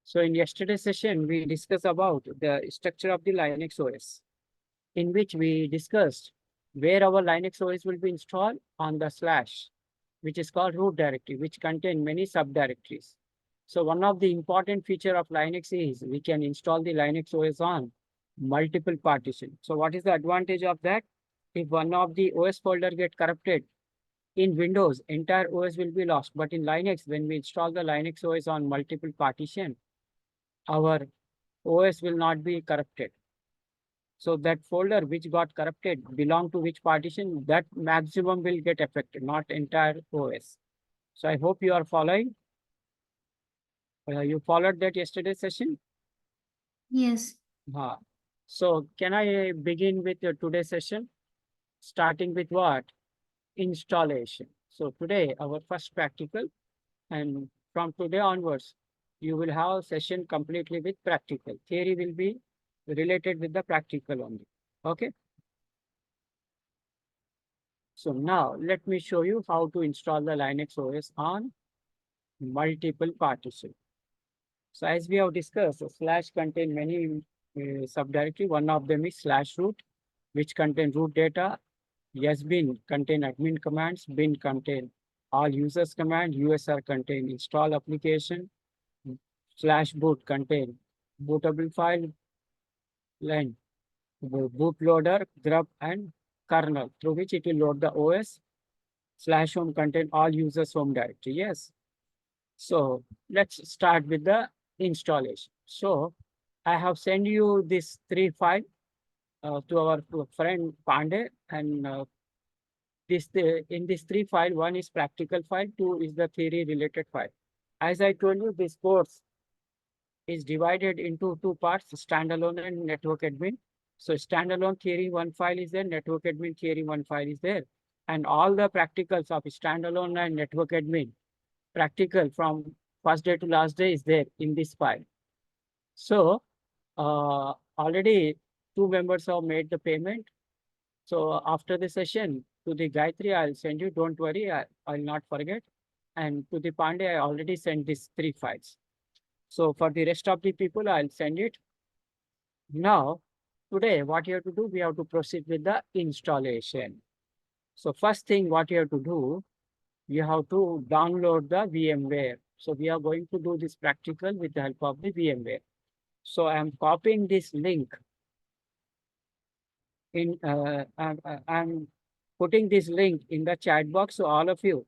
So in yesterday's session, we discussed about the structure of the Linux OS, in which we discussed where our Linux OS will be installed on the slash, which is called root directory, which contain many subdirectories. So one of the important feature of Linux is we can install the Linux OS on multiple partition. So what is the advantage of that? If one of the OS folder get corrupted, in Windows, entire OS will be lost. But in Linux, when we install the Linux OS on multiple partition, our OS will not be corrupted. So that folder which got corrupted belong to which partition, that maximum will get affected, not entire OS. So I hope you are following. You followed that yesterday session? Yes. So can I begin with today's session? Starting with what? Installation. So today, our first practical, and from today onwards, you will have a session completely with practical. Theory will be related with the practical only. Okay. So now let me show you how to install the Linux OS on multiple partition. So as we have discussed, slash contain many subdirectory. One of them is slash root, which contain root data. Yes, bin contain admin commands. Bin contain all users command. USR contain install application. Slash boot contain bootable file, len bootloader, grub, and kernel, through which it will load the OS. Slash home contain all users home directory. Yes. So let's start with the installation. So I have sent you this 3 file to our friend Pandey, and in this 3 file, one is practical file, 2 is the theory related file. As I told you, this course is divided into 2 parts, standalone and network admin. So standalone theory 1 file is there, network admin theory 1 file is there, and all the practicals of standalone and network admin practical from first day to last day is there in this file. So already 2 members have made the payment. So after the session, to the Gayatri, I'll send you, don't worry, I'll not forget. And to the Pandey, I already sent these 3 files. So for the rest of the people, I'll send it. Now, today, what you have to do, we have to proceed with the installation. So first thing, what you have to do, you have to download the VMware. So we are going to do this practical with the help of the VMware. So I'm copying this link. I'm putting this link in the chat box. So all of you,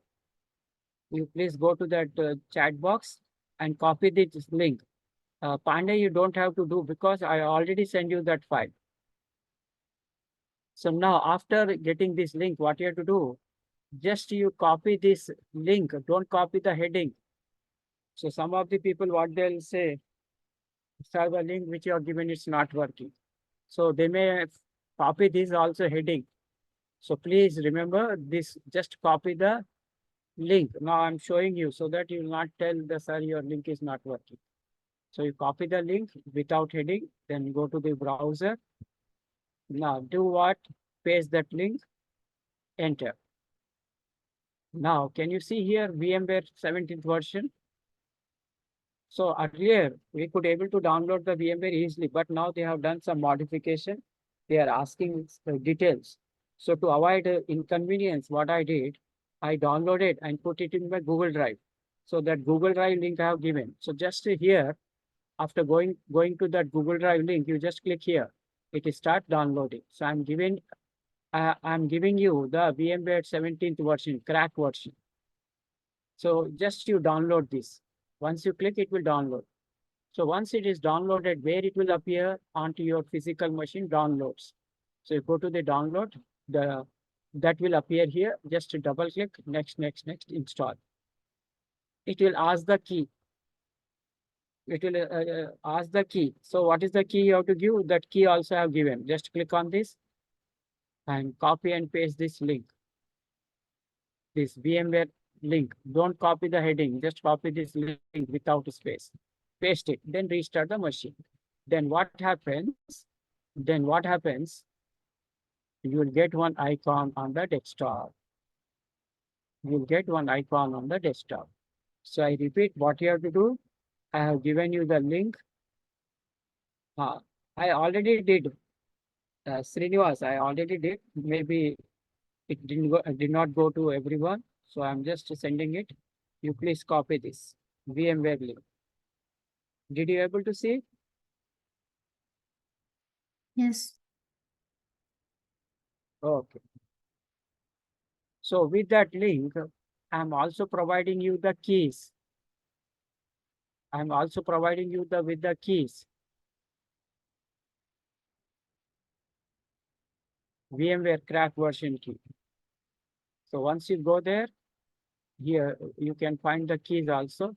please go to that chat box and copy this link. Pandey, you don't have to do because I already sent you that file. So now after getting this link, what you have to do, just you copy this link, don't copy the heading. So some of the people, what they'll say, sir, the link which you have given is not working. So they may copy this also heading. So please remember this, just copy the link. Now I'm showing you so that you will not tell the sir your link is not working. So you copy the link without heading, then go to the browser. Now do what? Paste that link, enter. Now, can you see here VMware 17th version? So earlier we could able to download the VMware easily, but now they have done some modification. They are asking details. So to avoid inconvenience, what I did, I downloaded and put it in my Google Drive. So that Google Drive link I have given. So just here, after going to that Google Drive link, you just click here. It will start downloading. So I'm giving you the VMware 17th version, crack version. So just you download this. Once you click, it will download. So once it is downloaded, where it will appear onto your physical machine, downloads. So you go to the download, that will appear here. Just double click, next, install. It will ask the key. It will ask the key. So what is the key you have to give? That key also I have given. Just click on this and copy and paste this link. This VMware link. Don't copy the heading. Just copy this link without space. Paste it. Then restart the machine. Then what happens? You will get one icon on the desktop. You will get one icon on the desktop. So I repeat, what you have to do? I have given you the link. I already did, Srinivas, I already did. Maybe it did not go to everyone. So I'm just sending it. You please copy this VMware link. Did you able to see? Yes. Okay. So with that link, I'm also providing you the keys. I'm also providing you with the keys. VMware crack version key. So once you go there, here you can find the keys also.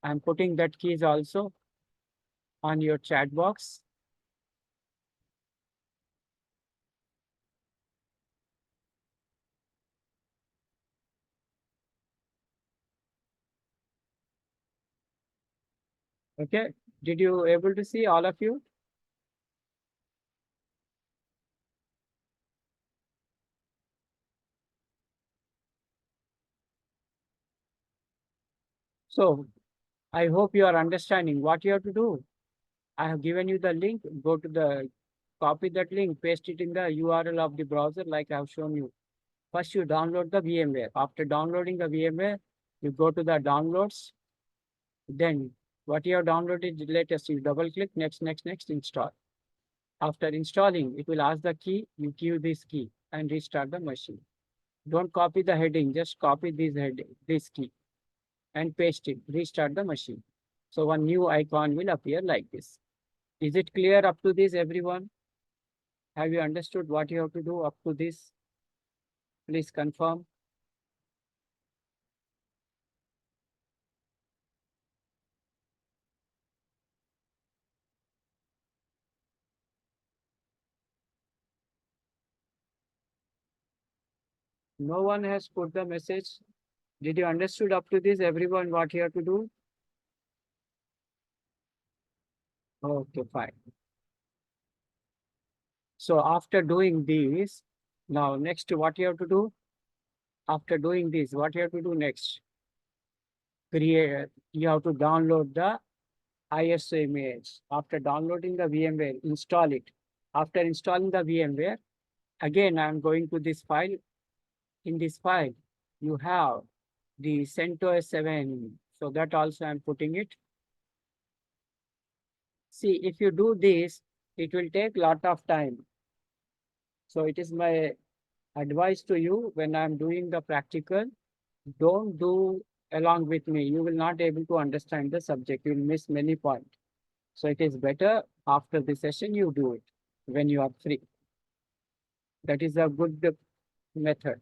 I'm putting that keys also on your chat box. Okay. Did you able to see all of you? So I hope you are understanding what you have to do. I have given you the link. Go to the copy that link, paste it in the URL of the browser like I have shown you. First, you download the VMware. After downloading the VMware, you go to the downloads. Then what you have downloaded latest, you double click, next, install. After installing, it will ask the key, you give this key and restart the machine. Don't copy the heading, just copy this key and paste it, restart the machine. So one new icon will appear like this. Is it clear up to this, everyone? Have you understood what you have to do up to this? Please confirm. No one has put the message. Did you understood up to this, everyone, what you have to do? Okay, fine. So after doing this, now next what you have to do? After doing this, what you have to do next? You have to download the IST image. After downloading the VMware, install it. After installing the VMware, again, I'm going to this file. In this file, you have the CentOS 7. So that also I'm putting it. See, if you do this, it will take lot of time. So it is my advice to you when I'm doing the practical, don't do along with me. You will not able to understand the subject. You will miss many points. So it is better after the session you do it when you are free. That is a good method.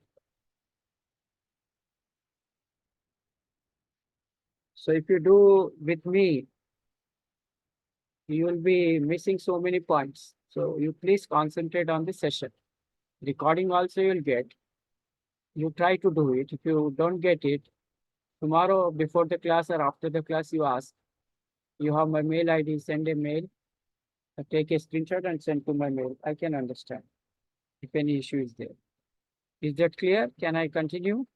So if you do with me, you will be missing so many points. So you please concentrate on the session. Recording also you will get. You try to do it. If you don't get it, tomorrow before the class or after the class, you ask. You have my mail ID, send a mail, take a screenshot and send to my mail. I can understand if any issue is there. Is that clear? Can I continue?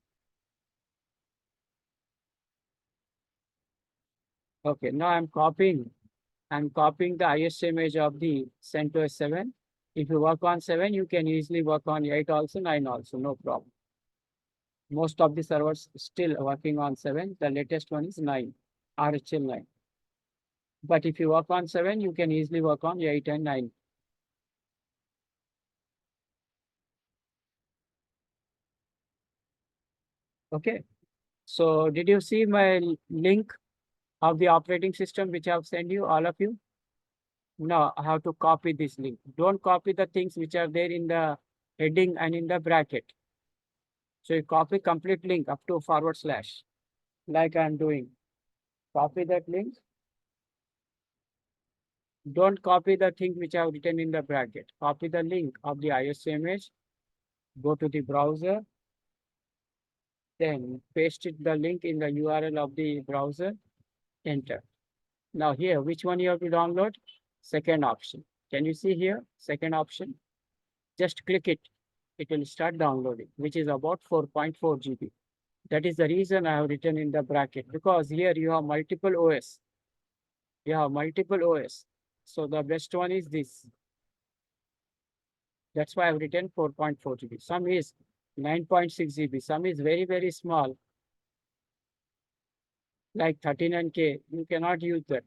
Okay, now I'm copying the IST image of the CentOS 7. If you work on 7, you can easily work on 8 also, 9 also, no problem. Most of the servers still working on 7. The latest one is 9, RHL 9. But if you work on 7, you can easily work on 8 and 9. Okay. So did you see my link of the operating system which I have sent you, all of you? Now I have to copy this link. Don't copy the things which are there in the heading and in the bracket. So you copy complete link up to /, like I'm doing. Copy that link. Don't copy the thing which I have written in the bracket. Copy the link of the IST image. Go to the browser. Then paste it the link in the URL of the browser. Enter. Now here, which one you have to download? Second option. Can you see here? Second option. Just click it. It will start downloading, which is about 4.4 GB. That is the reason I have written in the bracket, because here you have multiple OS. You have multiple OS. So the best one is this. That's why I've written 4.4 GB. Some is 9.6 GB. Some is very, very small, like 39K. You cannot use that.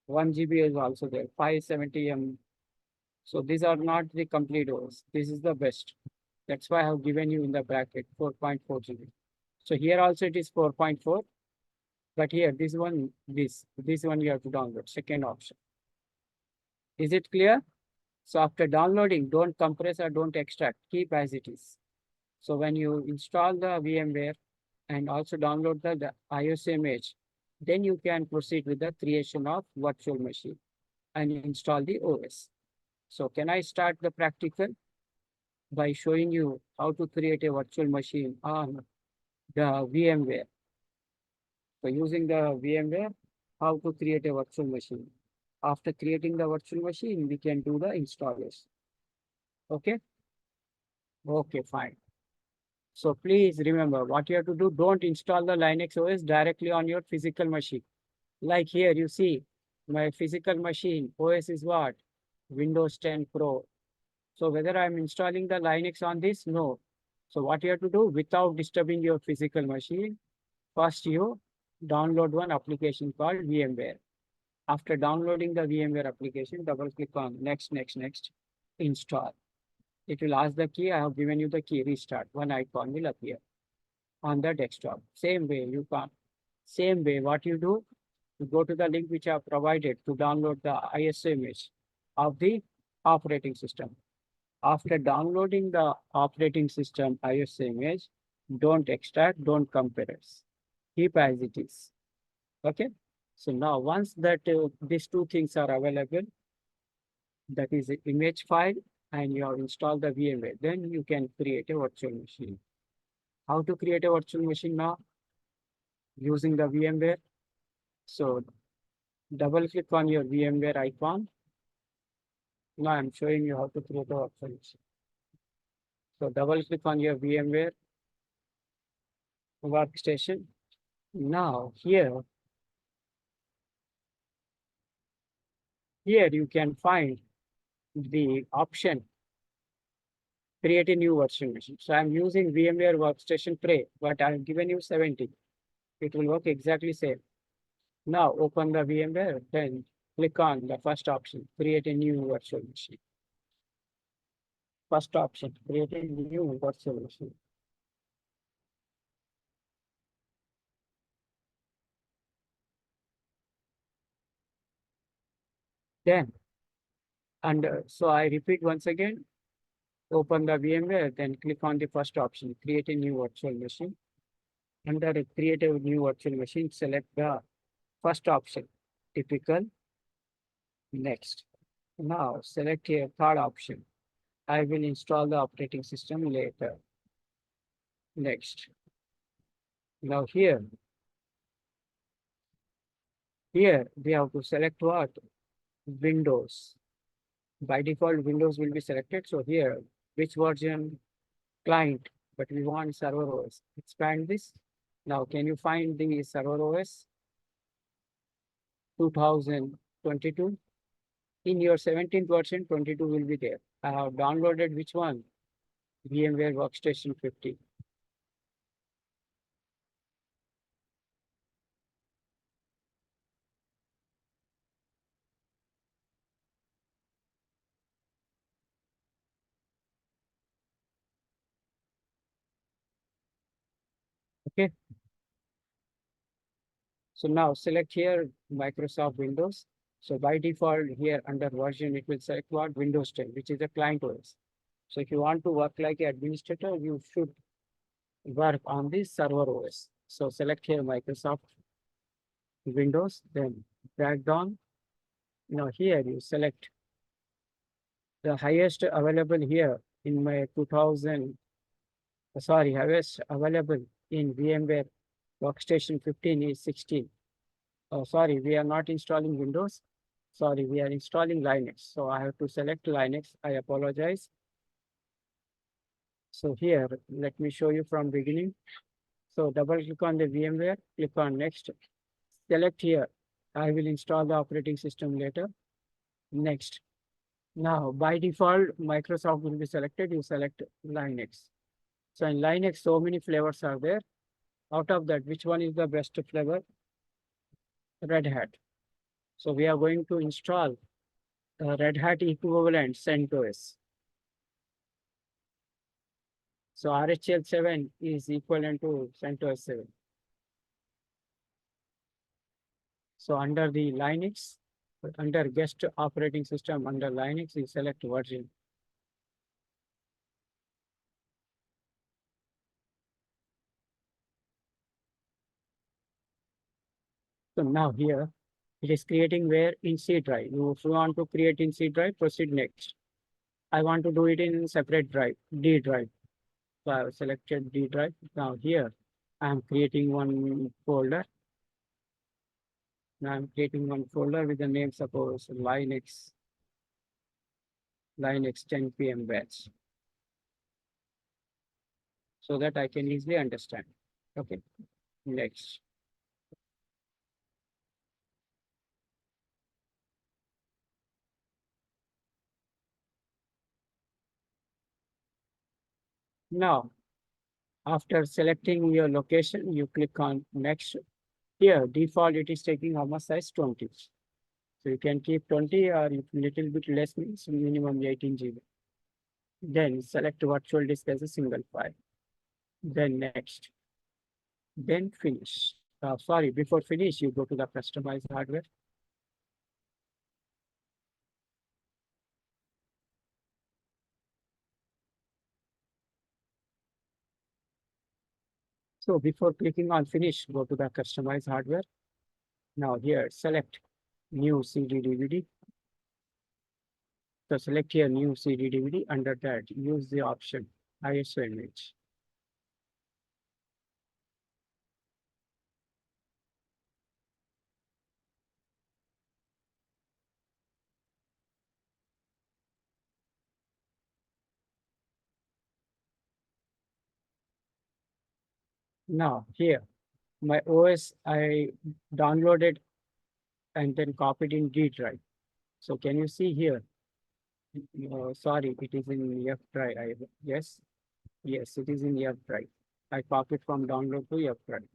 1 GB is also there, 570 M. So these are not the complete OS. This is the best. That's why I have given you in the bracket 4.4 GB. So here also it is 4.4, but here this one you have to download, second option. Is it clear? So after downloading, don't compress or don't extract, keep as it is. So when you install the VMware and also download the ISO image, then you can proceed with the creation of virtual machine and install the OS. So can I start the practical by showing you how to create a virtual machine on the VMware? So using the VMware, how to create a virtual machine. After creating the virtual machine, we can do the installation. Okay? Okay, fine. So please remember what you have to do. Don't install the Linux OS directly on your physical machine. Like here, you see my physical machine OS is what? Windows 10 Pro. So whether I'm installing the Linux on this, no. So what you have to do without disturbing your physical machine, first you download one application called VMware. After downloading the VMware application, double click on next, install. It will ask the key. I have given you the key, restart. One icon will appear on the desktop. Same way you can. Same way what you do, you go to the link which I have provided to download the ISO image of the operating system. After downloading the operating system ISO image, don't extract, don't compare it. Keep as it is. Okay. So now once that these two things are available, that is the image file, and you have installed the VMware, then you can create a virtual machine. How to create a virtual machine now? Using the VMware. So double click on your VMware icon. Now I'm showing you how to create a virtual machine. So double click on your VMware workstation. Now here you can find the option create a new virtual machine. So I'm using VMware Workstation Pre, but I've given you 70. It will work exactly same. Now open the VMware, then click on the first option, create a new virtual machine. First option, create a new virtual machine. Then, and so I repeat once again, open the VMware, then click on the first option, create a new virtual machine. Under create a new virtual machine, select the first option, typical, next. Now select here third option. I will install the operating system later. Next. Now here we have to select what? Windows. By default, Windows will be selected. So here, which version? Client, but we want server OS. Expand this. Now, can you find the server OS? 2022. In your 17th version, 22 will be there. I have downloaded which one? VMware Workstation 50. Okay. So now select here Microsoft Windows. So by default here under version, it will select what? Windows 10, which is a client OS. So if you want to work like an administrator, you should work on the server OS. So select here Microsoft Windows, then drag down. Now here you select the highest available here in my 2000, highest available in VMware Workstation 15 is 16. Oh, sorry, we are not installing Windows. Sorry, we are installing Linux. So I have to select Linux. I apologize. So here, let me show you from beginning. So double click on the VMware, click on next. Select here I will install the operating system later. Next. Now, by default, Microsoft will be selected. You select Linux. So in Linux, so many flavors are there. Out of that, which one is the best flavor? Red Hat. So we are going to install Red Hat equivalent CentOS. So RHEL 7 is equivalent to CentOS 7. So under the Linux, under guest operating system, under Linux, you select version. So now here, it is creating where in C drive. If you want to create in C drive, proceed next. I want to do it in separate drive, D drive. So I have selected D drive. Now here, I am creating one folder. Now I'm creating one folder with the name, suppose Linux 10 PM batch. So that I can easily understand. Okay, next. Now, after selecting your location, you click on next. Here, default, it is taking how much size? 20. So you can keep 20 or if little bit less means minimum 18 GB. Then select virtual disk as a single file. Then next. Then finish. Sorry, before finish, you go to the customize hardware. So before clicking on finish, go to the customize hardware. Now here, select new CD DVD. So select here new CD DVD. Under that, use the option ISO image. Now here, my OS I downloaded and then copied in D drive. So can you see here? Sorry, it is in F drive. Yes, it is in F drive. I copied from download to F drive.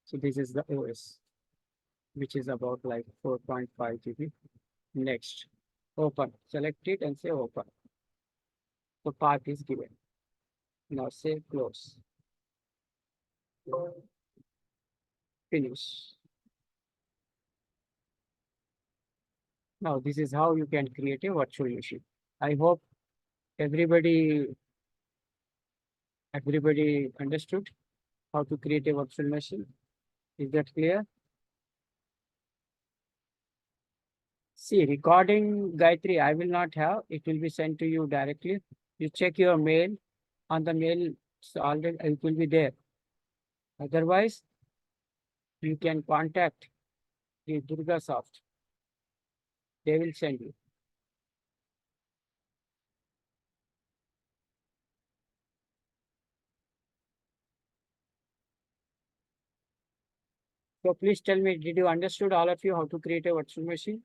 So this is the OS, which is about like 4.5 GB. Next, open. Select it and say open. So path is given. Now say close. Finish. Now this is how you can create a virtual machine. I hope everybody understood how to create a virtual machine. Is that clear? See, recording Gayatri, I will not have. It will be sent to you directly. You check your mail. On the mail, so already it will be there. Otherwise, you can contact the DurgaSoft. They will send you. So please tell me, did you understood all of you how to create a virtual machine?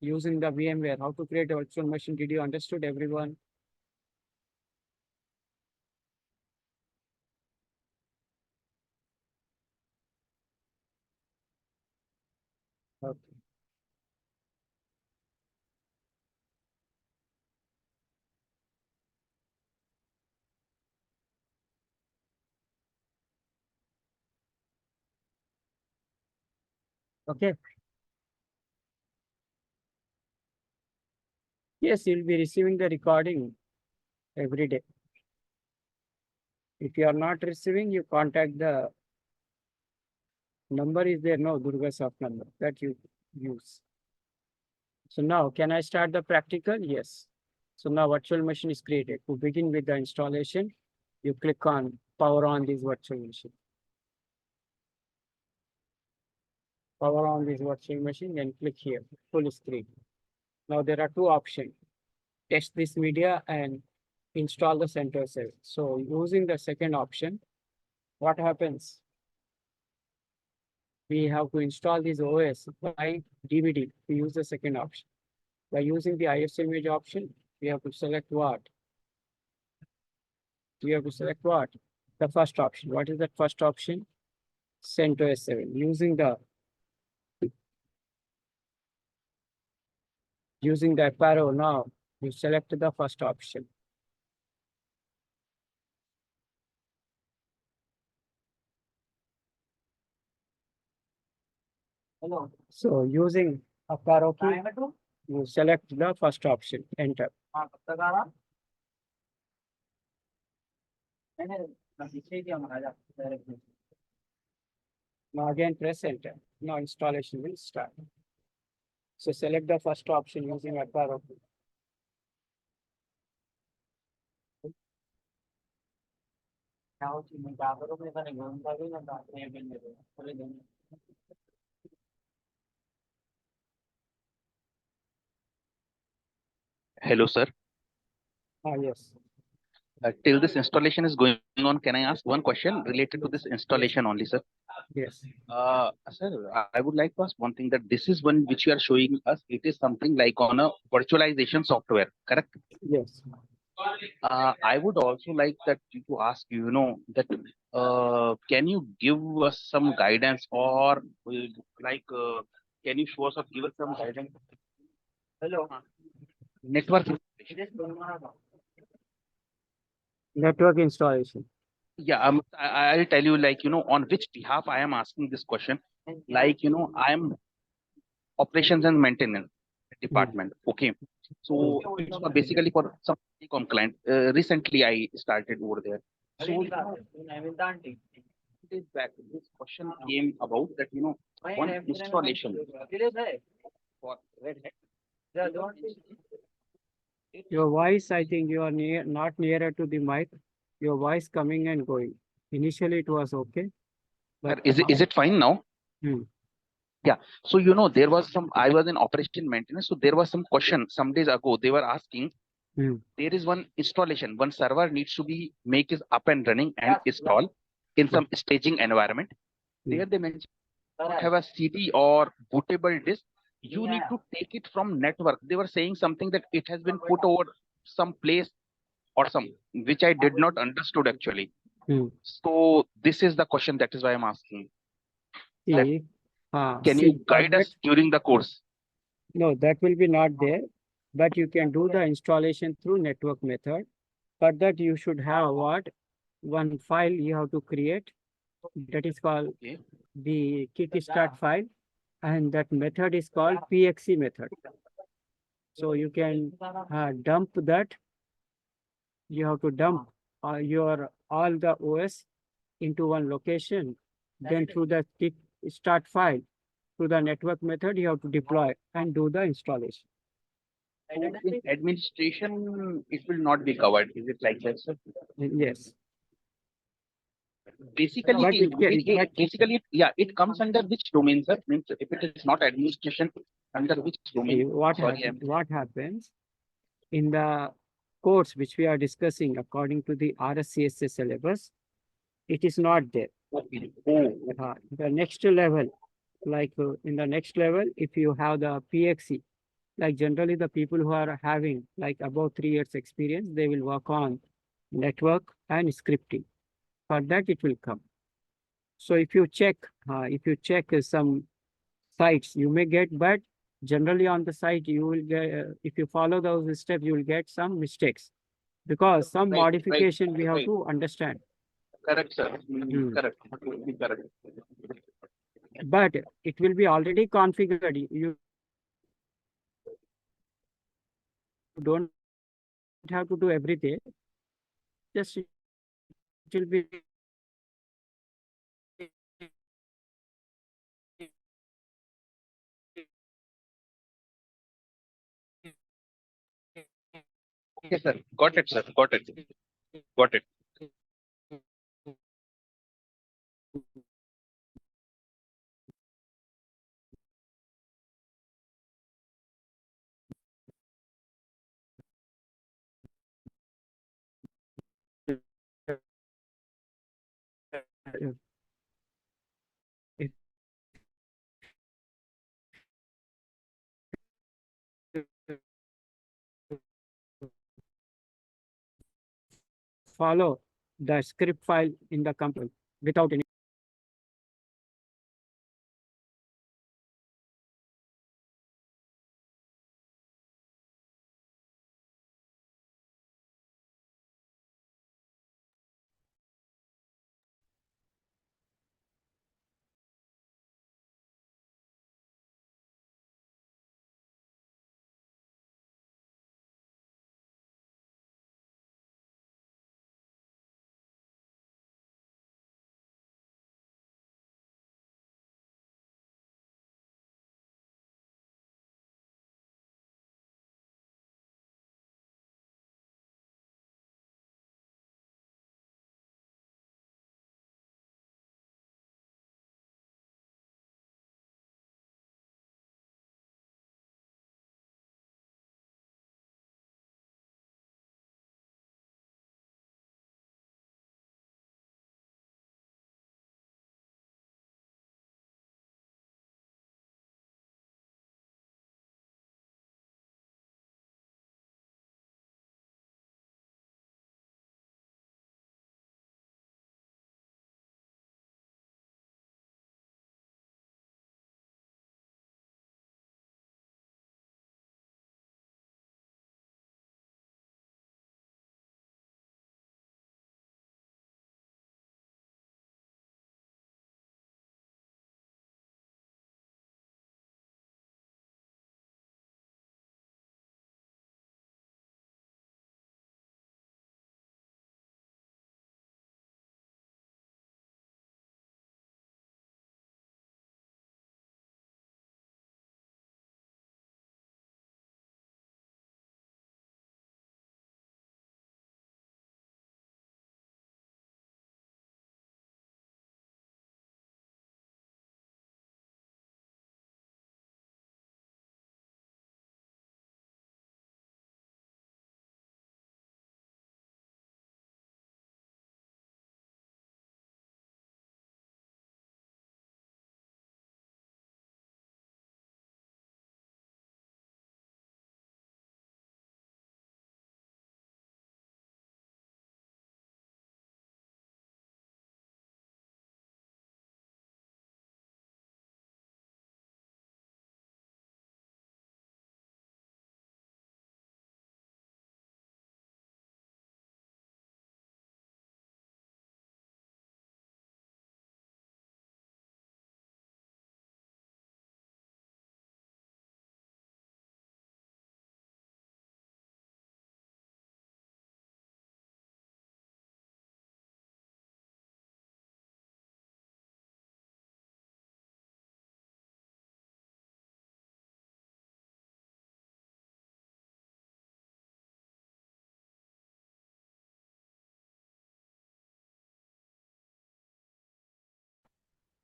Using the VMware, how to create a virtual machine? Did you understood everyone? Okay. Okay. Yes, you'll be receiving the recording every day. If you are not receiving, you contact the number is there, no DurgaSoft number that you use. So now, can I start the practical? Yes. So now virtual machine is created. To begin with the installation, you click on power on this virtual machine. Power on this virtual machine and click here, full screen. Now there are two options. Test this media and install the CentOS 7. So using the second option, what happens? we have to install this OS by DVD to use the second option. By using the IST image option, we have to select what? We have to select what? The first option. What is that first option? Send to S7. Using the up arrow now, you select the first option. Hello. So using up arrow key, you select the first option, enter. Now again press enter. Now installation will start. So select the first option using up arrow key. Hello, sir. Yes. Till this installation is going on, can I ask one question related to this installation only, sir? Yes. Sir, I would like to ask one thing, that this is one which you are showing us. It is something like on a virtualization software, correct? Yes. I would also like that to ask you, that can you give us some guidance, or can you show us or give us some guidance? Hello. Network. Network installation. Yeah, I'll tell you, on which behalf I am asking this question. I am operations and maintenance department. Okay. So it's basically for some telecom client. Recently, I started over there. So days back, this question came about that, one installation for Red Hat. Your voice, I think you are not nearer to the mic. Your voice coming and going. Initially, it was okay. But is it fine now? Yeah. So, there was I was in operation maintenance. So there was some question some days ago. They were asking, there is one installation, one server needs to be make is up and running and install in some staging environment. There they mentioned have a CD or bootable disk. You need to take it from network. They were saying something that it has been put over some place or some, which I did not understood actually. So this is the question. That is why I'm asking. Can you guide us during the course? No, that will be not there, but you can do the installation through network method. For that, you should have what? One file you have to create. That is called the kickstart file. And that method is called PXE method. So you can dump that. You have to dump all the OS into one location. Then through the kickstart file, through the network method, you have to deploy and do the installation. So in administration, it will not be covered. Is it like that, sir? Yes. Basically, it comes under which domain, sir? Means if it is not administration, under which domain? What happens in the course which we are discussing according to the RSCSS syllabus, it is not there. Okay. The next level, in the next level, if you have the PXE, like generally the people who are having like about 3 years experience, they will work on network and scripting. For that, it will come. So if you check some sites, you may get, but generally on the site, you will get, if you follow those steps, you will get some mistakes because some modification we have to understand. Correct, sir. Correct. Correct. But it will be already configured. You don't have to do everything. Just it will be Okay, sir. Got it, sir. Got it. Got it. follow the script file in the company without any.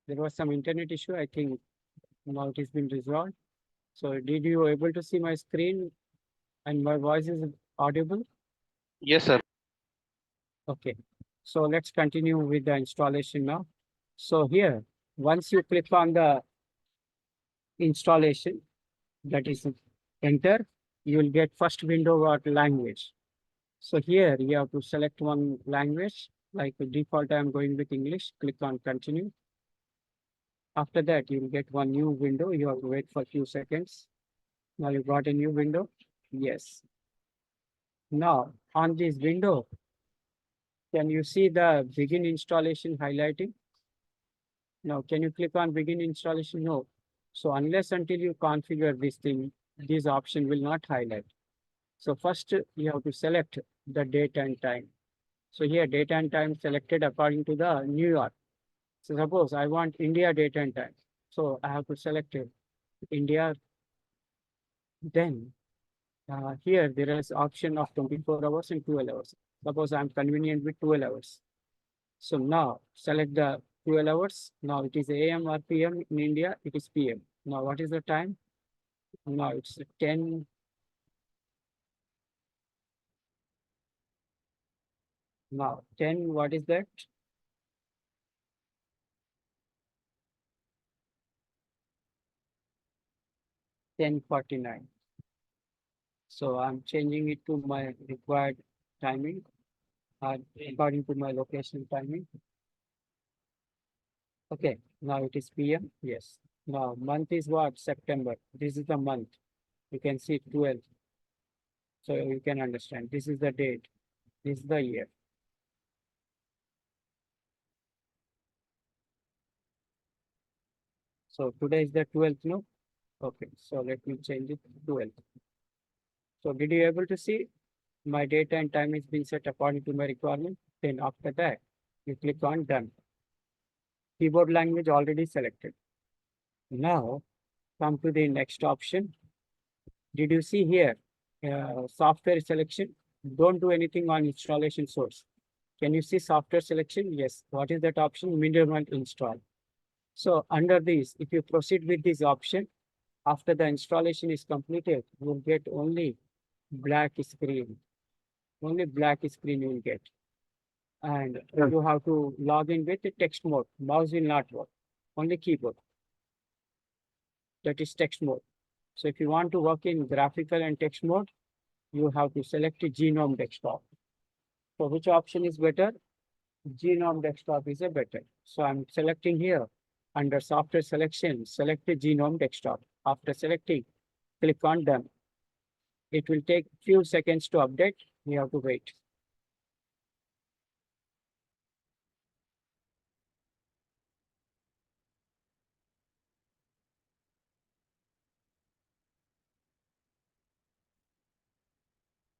There was some internet issue. I think now it has been resolved. So did you able to see my screen and my voice is audible? Yes, sir. Okay. So let's continue with the installation now. So here, once you click on the installation, that is enter, you will get first window what language. So here you have to select one language, like the default I am going with English, click on continue. After that, you will get one new window. You have to wait for a few seconds. Now you got a new window. Yes. Now on this window, can you see the begin installation highlighting? Now, can you click on begin installation? No. So unless until you configure this thing, this option will not highlight. So first you have to select the date and time. So here date and time selected according to the New York. So suppose I want India date and time. So I have to select India. Then here there is option of 24 hours and 12 hours. Suppose I'm convenient with 12 hours. So now select the 12 hours. Now it is AM or PM in India, it is PM. Now what is the time? Now it's 10. Now 10, what is that? 10:49. So I'm changing it to my required timing. according to my location timing. Okay, now it is PM. Yes. Now month is what? September. This is the month. You can see 12. So you can understand. This is the date. This is the year. So today is the 12th, no? Okay, so let me change it to 12th. So did you able to see my date and time is being set according to my requirement? Then after that, you click on done. Keyboard language already selected. Now come to the next option. Did you see here software selection? Don't do anything on installation source. Can you see software selection? Yes. What is that option? Minimal install. So under this, if you proceed with this option, after the installation is completed, you will get only black screen. Only black screen you will get. And you have to log in with the text mode. Mouse will not work. Only keyboard. That is text mode. So if you want to work in graphical and text mode, you have to select a Genome desktop. So which option is better? Genome desktop is a better. So I'm selecting here under software selection, select the Genome desktop. After selecting, click on done. It will take few seconds to update. You have to wait.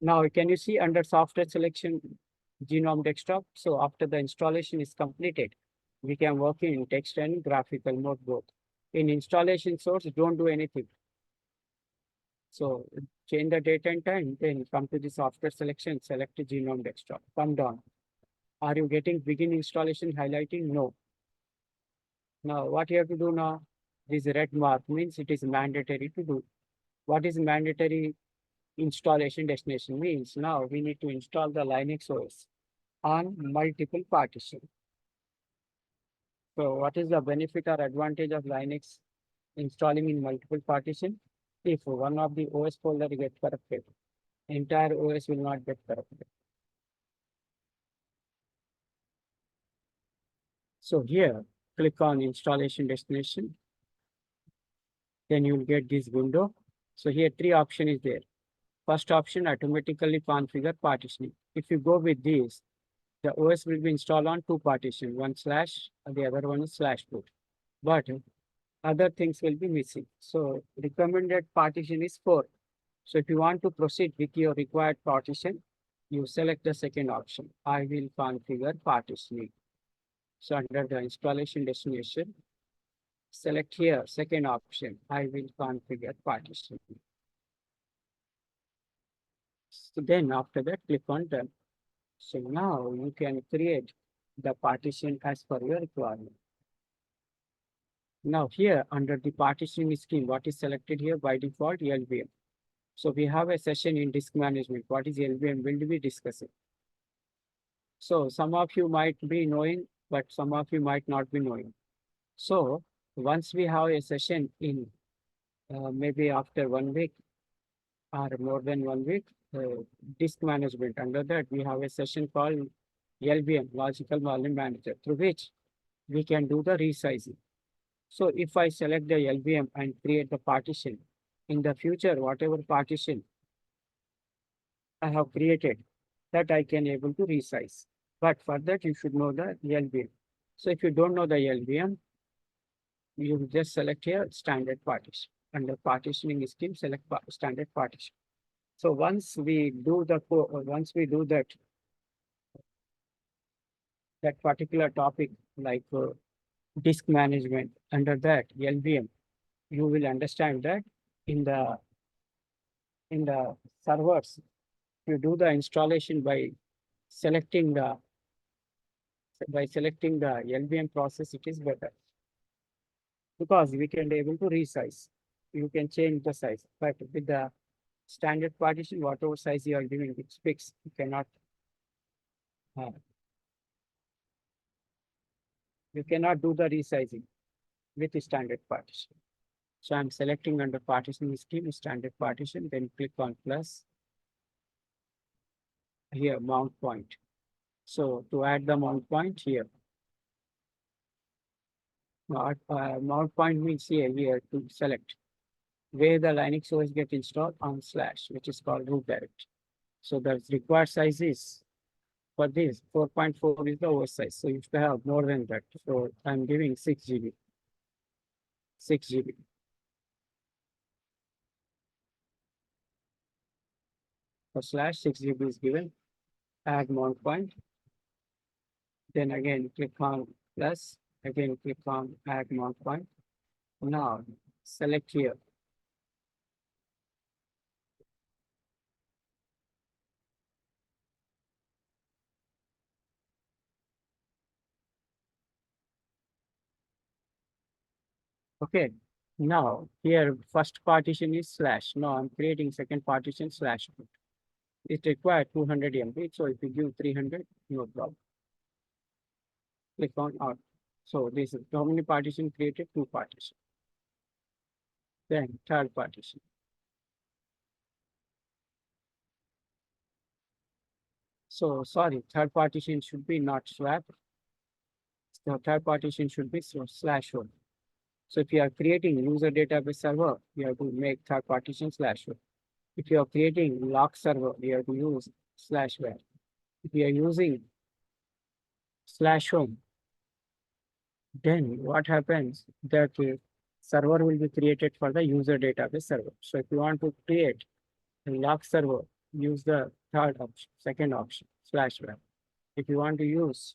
Now, can you see under software selection, Genome desktop? So after the installation is completed, we can work in text and graphical mode both. In installation source, don't do anything. So change the date and time, then come to the software selection, select the Genome desktop, come down. Are you getting begin installation highlighting? No. Now, what you have to do now? This red mark means it is mandatory to do. What is mandatory installation destination means? Now we need to install the Linux OS on multiple partitions. So what is the benefit or advantage of Linux installing in multiple partition? If one of the OS folder gets corrupted, entire OS will not get corrupted. So here, click on installation destination. Then you will get this window. So here three option is there. First option, automatically configure partitioning. If you go with this, the OS will be installed on two partitions, one slash, and the other one is slash boot. But other things will be missing. So recommended partition is 4. So if you want to proceed with your required partition, you select the second option. I will configure partitioning. So under the installation destination, select here, second option. I will configure partitioning. So then after that, click on done. So now you can create the partition as per your requirement. Now here under the partitioning scheme, what is selected here by default? LVM. So we have a session in disk management. What is LVM? Will be discussing. So some of you might be knowing, but some of you might not be knowing. So once we have a session in maybe after 1 week or more than 1 week, disk management. Under that, we have a session called LVM, Logical Volume Manager, through which we can do the resizing. So if I select the LVM and create the partition, in the future, whatever partition I have created, that I can able to resize. But for that, you should know the LVM. So if you don't know the LVM, you just select here standard partition. Under partitioning scheme, select standard partition. So once we do that particular topic like disk management, under that LVM, you will understand that in the servers, you do the installation by selecting the LVM process, it is better because we can be able to resize. You can change the size, but with the standard partition, whatever size you are giving, it's fixed. You cannot do the resizing with the standard partition. So I'm selecting under partitioning scheme, standard partition, then click on plus. Here, mount point. So to add the mount point here, mount point means here to select where the Linux OS get installed on /, which is called root directory. So the required size is for this 4.4 is the OS size. So you should have more than that. So I'm giving 6 GB. 6 GB. For / 6 GB is given. Add mount point. Then again click on plus. Again click on add mount point. Now select here. Okay. Now here first partition is /. Now I'm creating second partition /. It requires 200 MB. So if you give 300, no problem. Click on out. So this is how many partition created? 2 partition. Then third partition. So sorry, third partition should be not swap. The third partition should be /home. So if you are creating user database server, you have to make third partition /home. If you are creating log server, you have to use /var. If you are using /home, then what happens that server will be created for the user database server. So if you want to create a log server, use the third option, second option, /var. If you want to use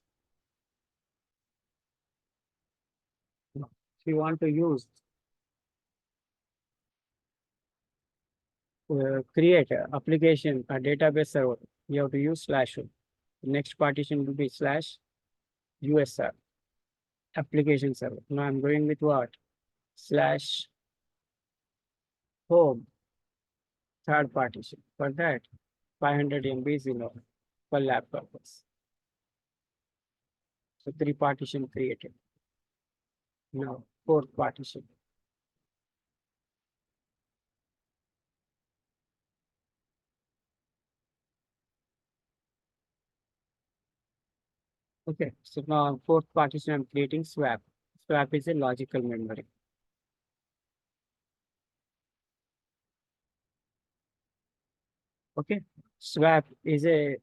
create a application, a database server, you have to use /home. The next partition will be /usr application server. Now I'm going with what? /home third partition. For that, 500 MB is enough for lab purpose. So 3 partition created. Now 4th partition. Okay, so now 4th partition I'm creating swap. Swap is a logical memory. Okay, swap is a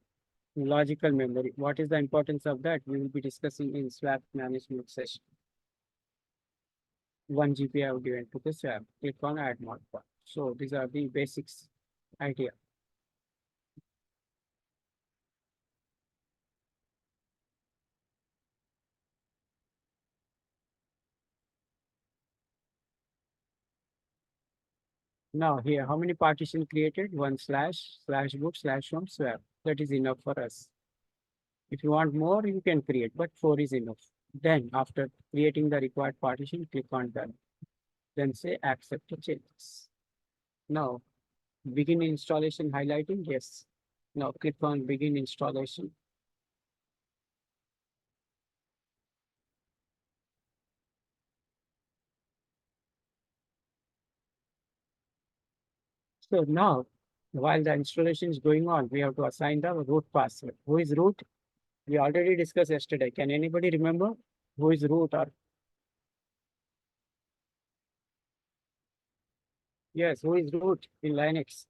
logical memory. What is the importance of that? We will be discussing in swap management session. 1 GB I have given to the swap. Click on add mount point. So these are the basics idea. Now here, how many partition created? 1 //boot/home swap. That is enough for us. If you want more, you can create, but 4 is enough. Then after creating the required partition, click on done. Then say accept the changes. Now begin installation highlighting, yes. Now click on begin installation. So now, while the installation is going on, we have to assign the root password. Who is root? We already discussed yesterday. Can anybody remember who is root or? Yes, who is root in Linux?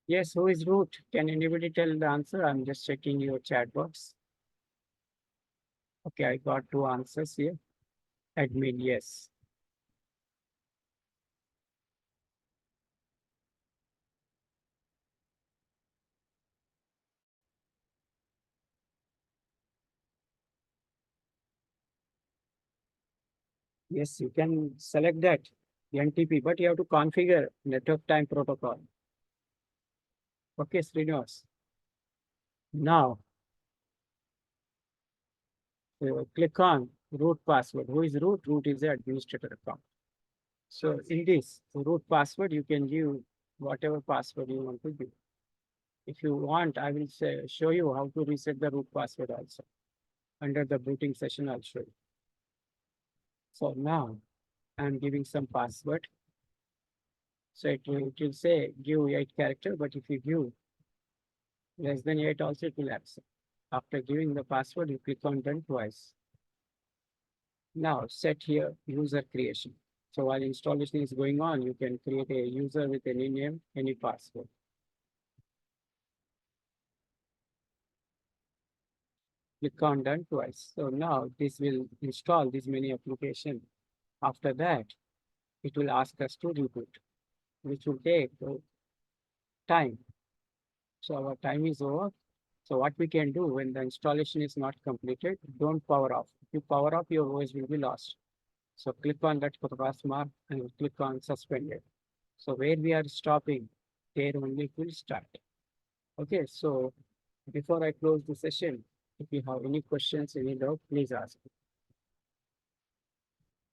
Yes, who is root? Can anybody tell the answer? I'm just checking your chat box. Okay, I got 2 answers here. Admin, yes. Yes, you can select that NTP, but you have to configure network time protocol. Okay, Srinivas. Now, click on root password. Who is root? Root is the administrator account. So in this root password, you can give whatever password you want to give. If you want, I will show you how to reset the root password also. under the booting session, I'll show you. So now I'm giving some password. So it will say give 8 character, but if you give less than 8 also it will accept. After giving the password, you click on done twice. Now set here user creation. So while installation is going on, you can create a user with any name, any password. Click on done twice. So now this will install this many application. After that, it will ask us to reboot, which will take time. So our time is over. So what we can do when the installation is not completed, don't power off. If you power off, your OS will be lost. So click on that cross mark and click on suspended. So where we are stopping, there only it will start. Okay, so before I close the session, if you have any questions, any doubt, please ask.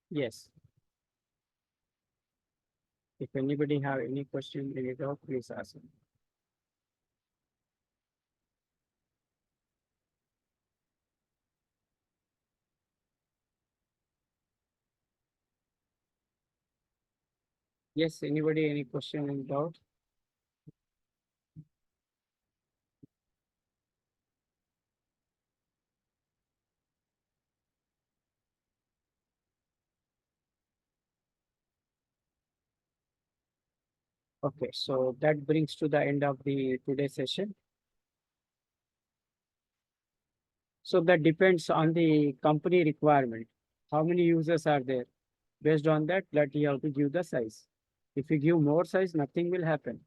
Yes. If anybody have any question, any doubt, please ask. Yes, anybody, any question, any doubt? Okay, so that brings to the end of the today's session. So that depends on the company requirement. How many users are there? Based on that, you have to give the size. If you give more size, nothing will happen.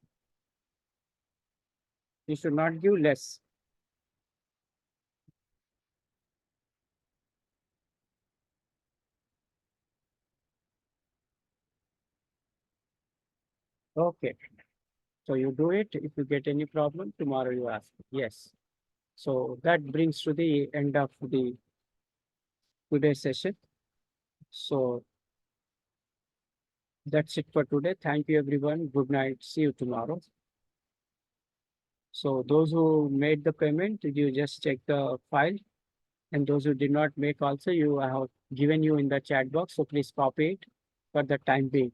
You should not give less. Okay. So you do it. If you get any problem, tomorrow you ask. Yes. So that brings to the end of the today's session. So that's it for today. Thank you, everyone. Good night. See you tomorrow. So those who made the payment, you just check the file. And those who did not make also, you have given you in the chat box. So please copy it for the time being.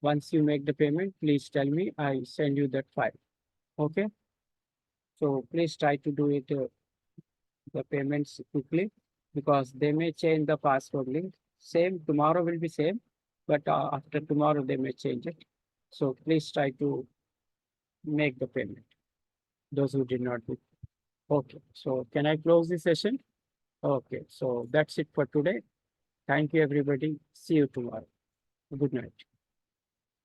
Once you make the payment, please tell me. I send you that file. Okay. So please try to do it the payments quickly because they may change the password link. Same tomorrow will be same, but after tomorrow they may change it. So please try to make the payment. Those who did not do. Okay. So can I close the session? Okay. So that's it for today. Thank you, everybody. See you tomorrow. Good night.